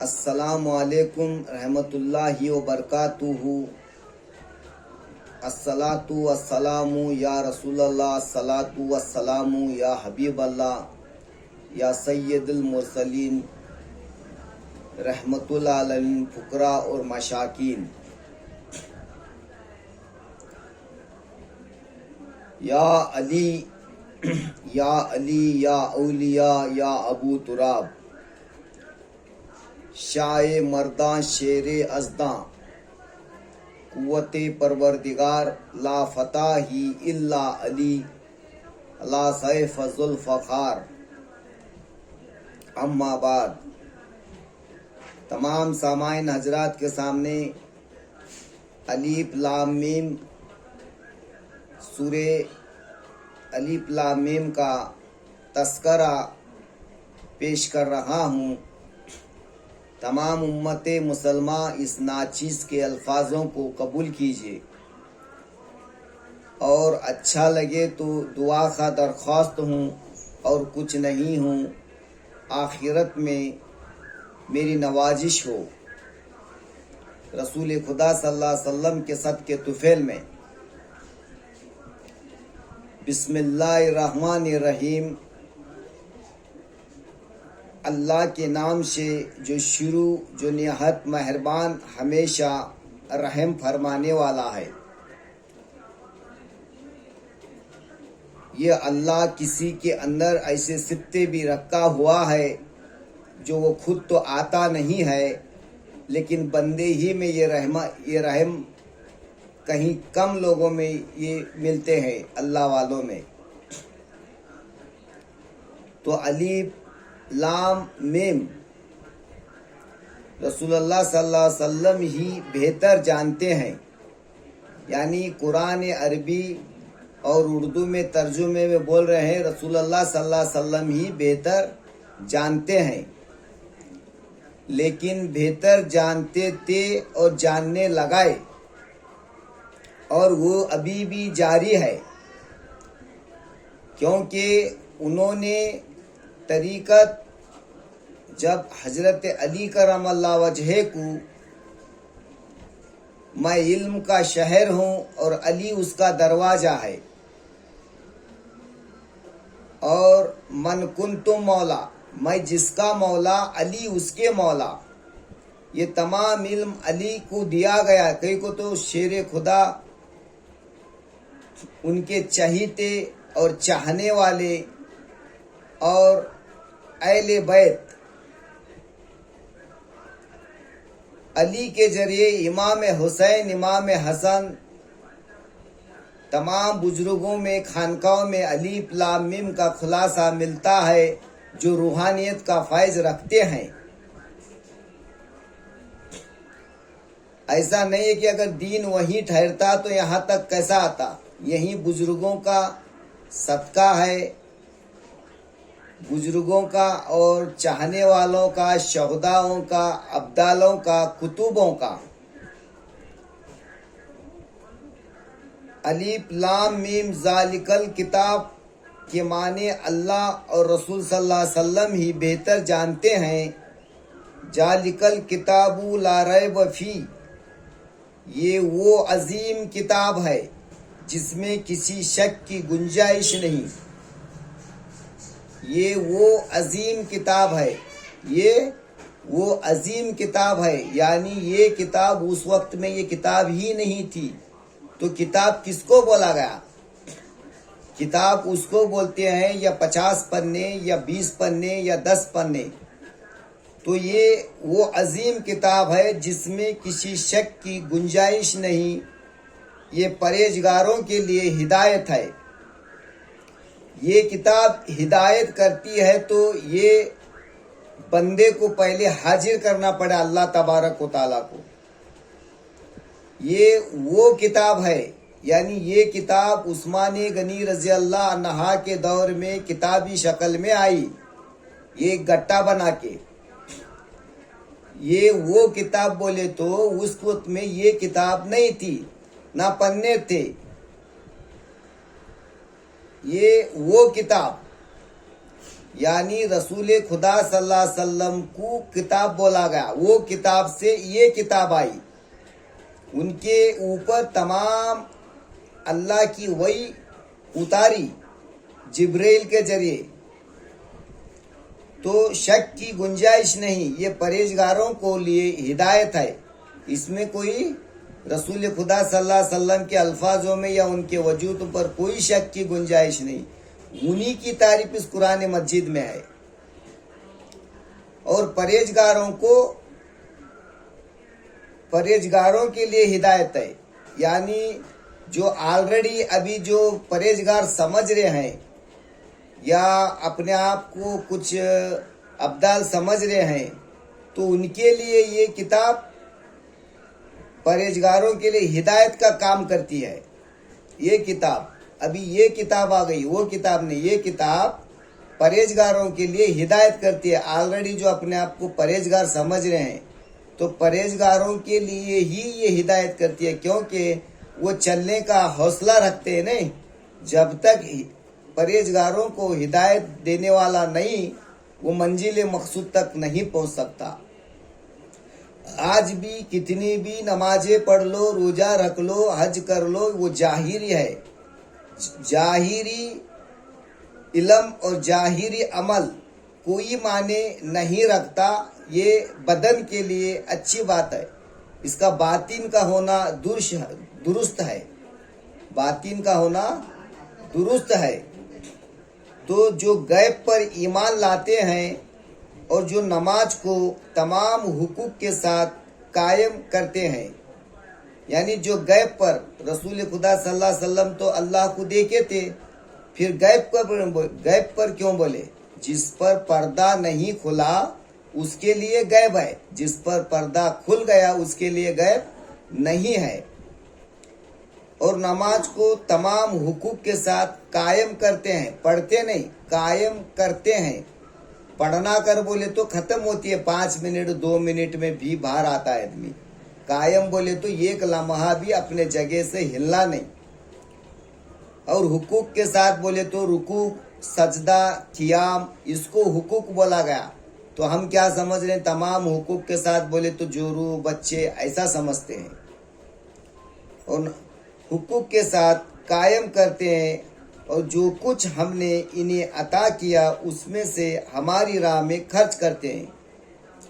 السلام علیکم رحمۃ اللہ وبرکاتہ۔ الصلاۃ والسلام یا رسول اللہ، الصلاۃ والسلام یا حبیب اللہ، یا سید المرسلین، رحمت العالمین، فقراء اور مشاکین۔ یا علی یا علی یا اولیاء یا ابو تراب، شاہ مرداں شیر ازداں، قوت پروردگار لا فتح ہی الا علی، لا سیف ذوالفقار۔ اما بعد، تمام سامعین حضرات کے سامنے الف لام میم سورہ الف لام میم کا تذکرہ پیش کر رہا ہوں۔ تمام امت مسلمہ اس ناچیز کے الفاظوں کو قبول کیجیے، اور اچھا لگے تو دعا کا درخواست ہوں، اور کچھ نہیں ہوں، آخرت میں میری نوازش ہو رسول خدا صلی اللہ علیہ وسلم کے صدقے طفیل میں۔ بسم اللہ الرحمن الرحیم۔ اللہ کے نام سے جو شروع، جو نہایت مہربان، ہمیشہ رحم فرمانے والا ہے۔ یہ اللہ کسی کے اندر ایسے صفتے بھی رکھا ہوا ہے جو وہ خود تو آتا نہیں ہے، لیکن بندے ہی میں یہ رحم کہیں کم لوگوں میں یہ ملتے ہیں، اللہ والوں میں۔ تو الف لام میم رسول اللہ صلی اللہ علیہ وسلم ہی بہتر جانتے ہیں، یعنی قرآن عربی اور اردو میں ترجمے میں بول رہے ہیں، رسول اللہ صلی اللہ علیہ وسلم ہی بہتر جانتے ہیں۔ لیکن بہتر جانتے تھے اور جاننے لگائے، اور وہ ابھی بھی جاری ہے، کیونکہ انہوں نے طریقت جب حضرت علی کرم اللہ وجہ کو، میں علم کا شہر ہوں اور علی اس کا دروازہ ہے، اور من کنتم مولا، میں جس کا مولا علی اس کے مولا، یہ تمام علم علی کو دیا گیا۔ کئی کو تو شیر خدا، ان کے چہیتے اور چاہنے والے اور اہل بیت علی کے ذریعے امام حسین، امام حسن، تمام بزرگوں میں خانقاہوں میں الف لام میم کا خلاصہ ملتا ہے، جو روحانیت کا فیض رکھتے ہیں۔ ایسا نہیں ہے کہ اگر دین وہیں ٹھہرتا تو یہاں تک کیسا آتا۔ یہی بزرگوں کا صدقہ ہے، بزرگوں کا اور چاہنے والوں کا، شہداؤں کا، ابدالوں کا، کتبوں کا۔ الف لام میم ذالک الکتاب کے معنی اللہ اور رسول صلی اللہ علیہ وسلم ہی بہتر جانتے ہیں۔ ذالک الکتاب لا ریب فیہ، یہ وہ عظیم کتاب ہے جس میں کسی شک کی گنجائش نہیں۔ یہ وہ عظیم کتاب ہے، یہ وہ عظیم کتاب ہے، یعنی یہ کتاب اس وقت میں یہ کتاب ہی نہیں تھی، تو کتاب کس کو بولا گیا؟ کتاب اس کو بولتے ہیں یا 50 پنے یا 20 پنے یا 10 پنے۔ تو یہ وہ عظیم کتاب ہے جس میں کسی شک کی گنجائش نہیں۔ یہ پرہیزگاروں کے لیے ہدایت ہے۔ یہ کتاب ہدایت کرتی ہے تو یہ بندے کو پہلے حاضر کرنا پڑا اللہ تبارک و تعالیٰ کو۔ یہ وہ کتاب ہے، یعنی یہ کتاب عثمان غنی رضی اللہ عنہ کے دور میں کتابی شکل میں آئی، یہ گٹا بنا کے۔ یہ وہ کتاب بولے تو اس وقت میں یہ کتاب نہیں تھی، نہ پنے تھے۔ یہ وہ کتاب یعنی رسول خدا صلی اللہ علیہ وسلم کو کتاب بولا گیا، وہ کتاب سے یہ کتاب آئی، ان کے اوپر تمام اللہ کی وحی اتاری جبریل کے ذریعے، تو شک کی گنجائش نہیں، یہ پرہیزگاروں کو لیے ہدایت ہے، اس میں کوئی رسول خدا صلی اللہ علیہ وسلم کے الفاظوں میں یا ان کے وجود پر کوئی شک کی گنجائش نہیں، انہی کی تعریف اس قرآن مجید میں ہے۔ اور پرہیزگاروں کے لیے ہدایت ہے، یعنی جو آلریڈی ابھی جو پرہیزگار سمجھ رہے ہیں یا اپنے آپ کو کچھ ابدال سمجھ رہے ہیں، تو ان کے لیے یہ کتاب پرہیزگاروں کے لیے ہدایت کا کام کرتی ہے۔ یہ کتاب ابھی یہ کتاب آ گئی، وہ کتاب نہیں، یہ کتاب پرہیزگاروں کے لیے ہدایت کرتی ہے۔ آلریڈی جو اپنے آپ کو پرہیزگار سمجھ رہے ہیں تو پرہیزگاروں کے لیے ہی یہ ہدایت کرتی ہے، کیونکہ وہ چلنے کا حوصلہ رکھتے ہیں نہیں۔ جب تک پرہیزگاروں کو ہدایت دینے والا نہیں، وہ منزل مقصود تک نہیں پہنچ سکتا۔ آج بھی کتنی بھی نمازیں پڑھ لو، روزہ رکھ لو، حج کر لو، وہ ظاہری ہے۔ ظاہری علم اور ظاہری عمل کوئی معنی نہیں رکھتا، یہ بدن کے لیے اچھی بات ہے، اس کا باطن کا ہونا درست ہے، باطن کا ہونا درست ہے۔ تو جو غیب پر ایمان لاتے ہیں اور جو نماز کو تمام حقوق کے ساتھ قائم کرتے ہیں، یعنی جو غیب پر رسول خدا صلی اللہ علیہ وسلم تو اللہ کو دیکھے تھے، پھر غیب پر کیوں بولے؟ جس پر پردہ نہیں کھلا اس کے لیے غیب ہے، جس پر پردہ کھل گیا اس کے لیے غیب نہیں ہے۔ اور نماز کو تمام حقوق کے ساتھ قائم کرتے ہیں، پڑھتے نہیں، قائم کرتے ہیں۔ پڑھنا کر بولے تو ختم ہوتی ہے، 5 منٹ 2 منٹ میں بھی باہر آتا ہے آدمی۔ قائم بولے تو ایک لمحہ بھی اپنے جگہ سے ہلنا نہیں۔ اور حقوق کے ساتھ بولے تو رکوع، سجدہ، قیام، اس کو حقوق بولا گیا۔ تو ہم کیا سمجھ رہے ہیں؟ تمام حقوق کے ساتھ بولے تو جورو، بچے، ایسا سمجھتے ہیں۔ اور حقوق کے ساتھ قائم کرتے ہیں، اور جو کچھ ہم نے انہیں عطا کیا اس میں سے ہماری راہ میں خرچ کرتے ہیں۔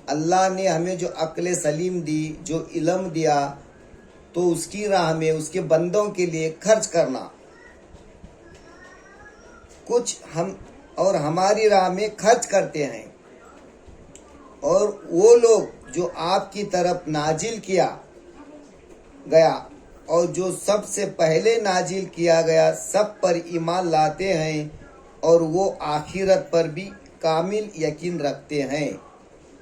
اللہ نے ہمیں جو عقل سلیم دی، جو علم دیا، تو اس کی راہ میں اس کے بندوں کے لیے خرچ کرنا، کچھ اور ہماری راہ میں خرچ کرتے ہیں۔ اور وہ لوگ جو آپ کی طرف نازل کیا گیا اور جو سب سے پہلے نازل کیا گیا سب پر ایمان لاتے ہیں، اور وہ آخرت پر بھی کامل یقین رکھتے ہیں،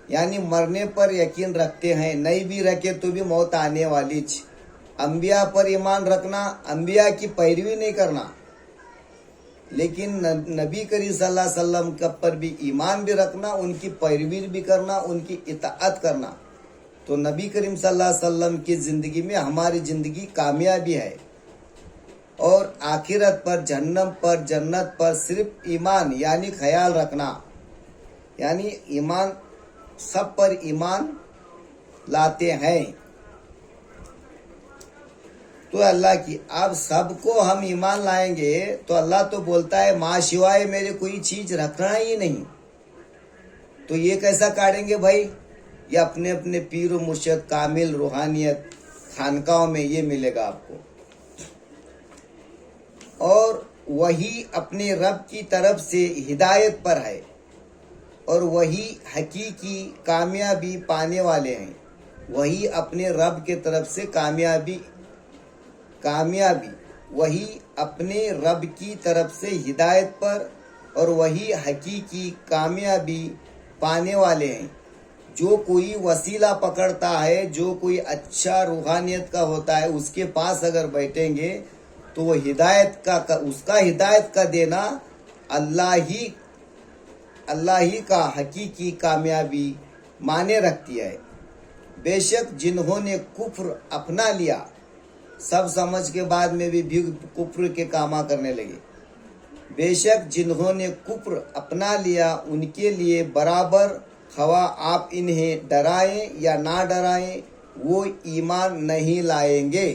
یعنی مرنے پر یقین رکھتے ہیں، نہیں بھی رکھے تو بھی موت آنے والی۔ انبیاء پر ایمان رکھنا، انبیاء کی پیروی نہیں کرنا، لیکن نبی کریم صلی اللہ علیہ وسلم پر بھی ایمان بھی رکھنا، ان کی پیروی بھی کرنا، ان کی اطاعت کرنا۔ تو نبی کریم صلی اللہ علیہ وسلم کی زندگی میں ہماری زندگی کامیابی ہے۔ اور آخرت پر، جنت پر صرف ایمان یعنی خیال رکھنا، یعنی ایمان، سب پر ایمان لاتے ہیں۔ تو اللہ کی اب سب کو ہم ایمان لائیں گے تو اللہ تو بولتا ہے ماں سوائے میرے کوئی چیز رکھنا ہی نہیں، تو یہ کیسا کاٹیں گے بھائی؟ یہ اپنے اپنے پیر و مرشد کامل روحانیت خانقاہوں میں یہ ملے گا آپ کو۔ اور وہی اپنے رب کی طرف سے ہدایت پر ہے، اور وہی حقیقی کامیابی پانے والے ہیں۔ وہی اپنے رب کے طرف سے کامیابی، وہی اپنے رب کی طرف سے ہدایت پر، اور وہی حقیقی کامیابی پانے والے ہیں۔ جو کوئی وسیلہ پکڑتا ہے، جو کوئی اچھا روحانیت کا ہوتا ہے، اس کے پاس اگر بیٹھیں گے تو وہ اس کا ہدایت کا دینا اللہ ہی کا حقیقی کامیابی مانے رکھتی ہے۔ بے شک جنہوں نے کفر اپنا لیا، سب سمجھ کے بعد میں بھی کفر کے کام کرنے لگے، بے شک جنہوں نے کفر اپنا لیا ان کے لیے برابر، خواہ آپ انہیں ڈرائیں یا نہ ڈرائیں وہ ایمان نہیں لائیں گے۔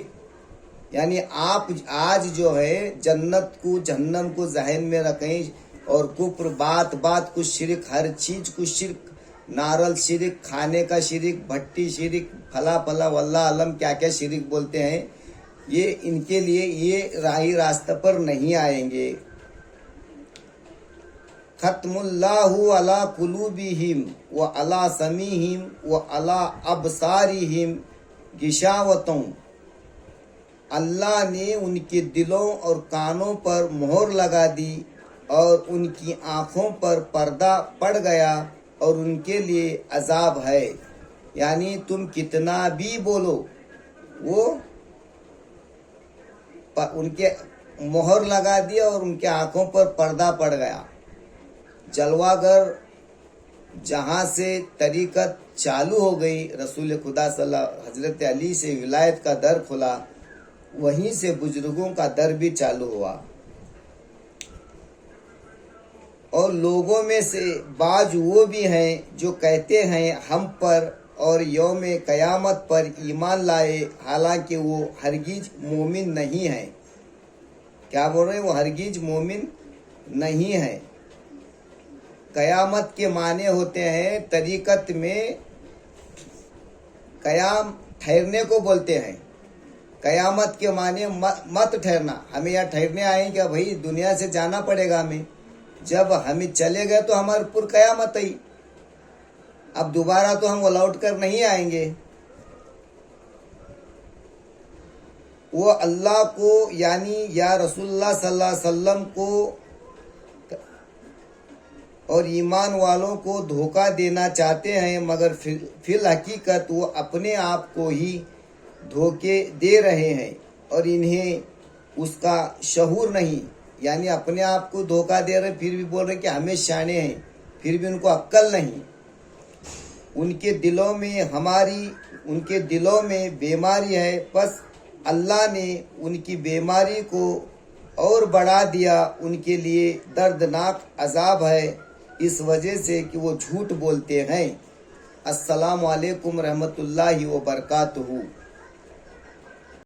یعنی آپ آج جو ہے جنت کو جہنم کو ذہن میں رکھیں، اور کفر بات بات کو شرک، ہر چیز کو شرک، نارل شرک، کھانے کا شرک، بھٹی شرک، پھلا پھلا واللہ علم کیا کیا شرک بولتے ہیں، یہ ان کے لیے یہ راہی راستہ پر نہیں آئیں گے۔ ختم اللہ علی قلوبہم وعلی سمیعہم وعلی ابصارہم غشاوۃ، اللہ نے ان کے دلوں اور کانوں پر مہر لگا دی اور ان کی آنکھوں پر پردہ پڑ گیا اور ان کے لیے عذاب ہے۔ یعنی تم کتنا بھی بولو، وہ ان کے مہر لگا دیا اور ان کے آنکھوں پر پردہ پڑ گیا۔ جلوہ گر جہاں سے طریقت چالو ہو گئی، رسول خدا صلی اللہ حضرت علی سے ولایت کا در کھلا، وہیں سے بزرگوں کا در بھی چالو ہوا۔ اور لوگوں میں سے بعض وہ بھی ہیں جو کہتے ہیں ہم پر اور یوم قیامت پر ایمان لائے، حالانکہ وہ ہرگز مومن نہیں ہیں۔ کیا بول رہے ہیں؟ وہ ہرگز مومن نہیں ہیں۔ قیامت کے معنی ہوتے ہیں طریقت میں قیام ٹھہرنے کو بولتے ہیں۔ قیامت کے معنی مت ٹھہرنا، ہمیں یہاں ٹھہرنے آئیں کیا بھائی، دنیا سے جانا پڑے گا ہمیں، جب ہمیں چلے گئے تو ہمارے پر قیامت ہی، اب دوبارہ تو ہم لوٹ کر نہیں آئیں گے۔ وہ اللہ کو یعنی یا رسول اللہ صلی اللہ علیہ وسلم کو اور ایمان والوں کو دھوکہ دینا چاہتے ہیں، مگر فی الحقیقت وہ اپنے آپ کو ہی دھوکے دے رہے ہیں اور انہیں اس کا شعور نہیں۔ یعنی اپنے آپ کو دھوکہ دے رہے، پھر بھی بول رہے کہ ہمیں شانے ہیں، پھر بھی ان کو عقل نہیں۔ ان کے دلوں میں بیماری ہے، پس اللہ نے ان کی بیماری کو اور بڑھا دیا، ان کے لیے دردناک عذاب ہے اس وجہ سے کہ وہ جھوٹ بولتے ہیں۔ السلام علیکم رحمۃ اللہ وبرکاتہ۔